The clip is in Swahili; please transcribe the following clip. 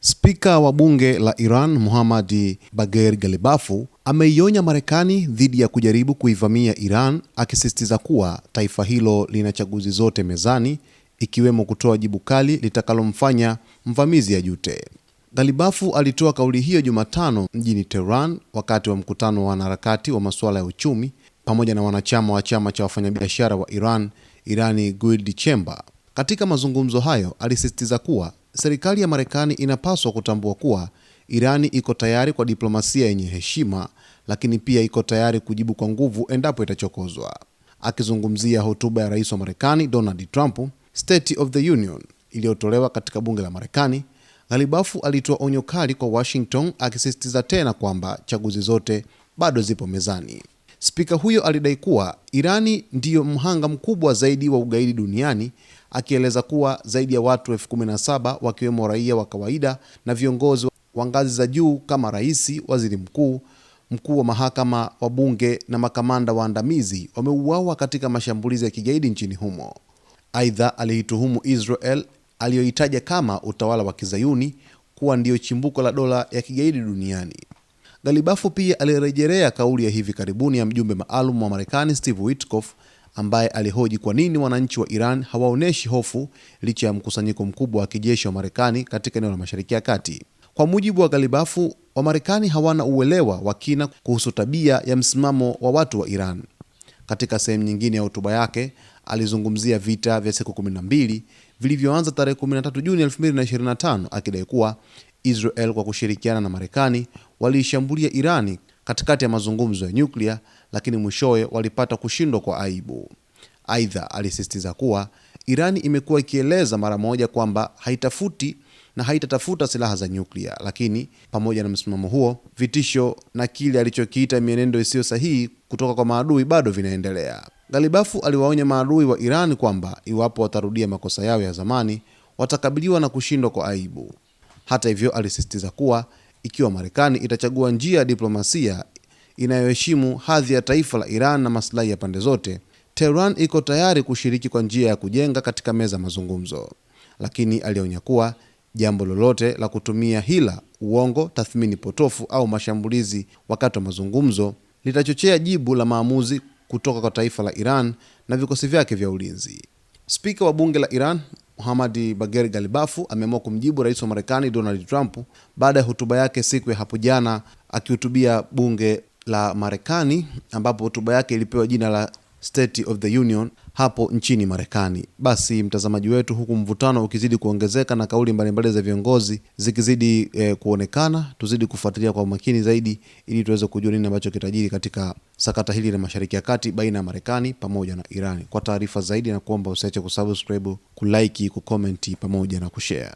Spika wa bunge la Iran Mohammad Bagher Ghalibaf ameionya Marekani dhidi ya kujaribu kuivamia Iran, akisisitiza kuwa taifa hilo lina chaguzi zote mezani, ikiwemo kutoa jibu kali litakalomfanya mvamizi ajute. Ghalibaf alitoa kauli hiyo Jumatano mjini Tehran wakati wa mkutano wa wanaharakati wa masuala ya uchumi pamoja na wanachama wa chama cha wafanyabiashara wa Iran, Irani Guild Chamber. Katika mazungumzo hayo, alisisitiza kuwa serikali ya Marekani inapaswa kutambua kuwa Irani iko tayari kwa diplomasia yenye heshima, lakini pia iko tayari kujibu kwa nguvu endapo itachokozwa. Akizungumzia hotuba ya Rais wa Marekani Donald Trump, State of the Union, iliyotolewa katika bunge la Marekani, Ghalibaf alitoa onyo kali kwa Washington, akisisitiza tena kwamba chaguzi zote bado zipo mezani. Spika huyo alidai kuwa Irani ndiyo mhanga mkubwa zaidi wa ugaidi duniani, akieleza kuwa zaidi ya watu 17,000 wakiwemo raia wa kawaida na viongozi wa ngazi za juu kama rais, waziri mkuu, mkuu wa mahakama, wabunge na makamanda waandamizi wameuawa katika mashambulizi ya kigaidi nchini humo. Aidha, aliituhumu Israel, aliyoitaja kama utawala wa Kizayuni, kuwa ndiyo chimbuko la dola ya kigaidi duniani. Ghalibaf pia alirejelea kauli ya hivi karibuni ya mjumbe maalum wa Marekani Steve Witkoff, ambaye alihoji kwa nini wananchi wa Iran hawaoneshi hofu licha ya mkusanyiko mkubwa wa kijeshi wa Marekani katika eneo la Mashariki ya Kati. Kwa mujibu wa Ghalibaf, wa Marekani hawana uelewa wa kina kuhusu tabia ya msimamo wa watu wa Iran. Katika sehemu nyingine ya hotuba yake, alizungumzia vita vya siku 12 vilivyoanza tarehe 13 Juni 2025, akidai kuwa Israel kwa kushirikiana na Marekani waliishambulia Irani katikati ya mazungumzo ya nyuklia, lakini mwishowe walipata kushindwa kwa aibu. Aidha, alisisitiza kuwa Irani imekuwa ikieleza mara moja kwamba haitafuti na haitatafuta silaha za nyuklia, lakini pamoja na msimamo huo, vitisho na kile alichokiita mienendo isiyo sahihi kutoka kwa maadui bado vinaendelea. Ghalibaf aliwaonya maadui wa Iran kwamba iwapo watarudia makosa yao ya zamani, watakabiliwa na kushindwa kwa aibu. Hata hivyo, alisisitiza kuwa ikiwa Marekani itachagua njia ya diplomasia inayoheshimu hadhi ya taifa la Iran na maslahi ya pande zote, Tehran iko tayari kushiriki kwa njia ya kujenga katika meza mazungumzo. Lakini alionya kuwa jambo lolote la kutumia hila, uongo, tathmini potofu au mashambulizi wakati wa mazungumzo litachochea jibu la maamuzi kutoka kwa taifa la Iran na vikosi vyake vya ulinzi. Spika wa bunge la Iran Mohammad Bagher Ghalibaf ameamua kumjibu Rais wa Marekani Donald Trump baada ya hotuba yake siku ya hapo jana, akihutubia bunge la Marekani, ambapo hotuba yake ilipewa jina la State of the Union hapo nchini Marekani. Basi mtazamaji wetu, huku mvutano ukizidi kuongezeka na kauli mbalimbali za viongozi zikizidi kuonekana, tuzidi kufuatilia kwa makini zaidi ili tuweze kujua nini ambacho kitajiri katika sakata hili la Mashariki ya Kati baina ya Marekani pamoja na Irani. Kwa taarifa zaidi na kuomba usiache kusubscribe, kulike, kucomment pamoja na kushare.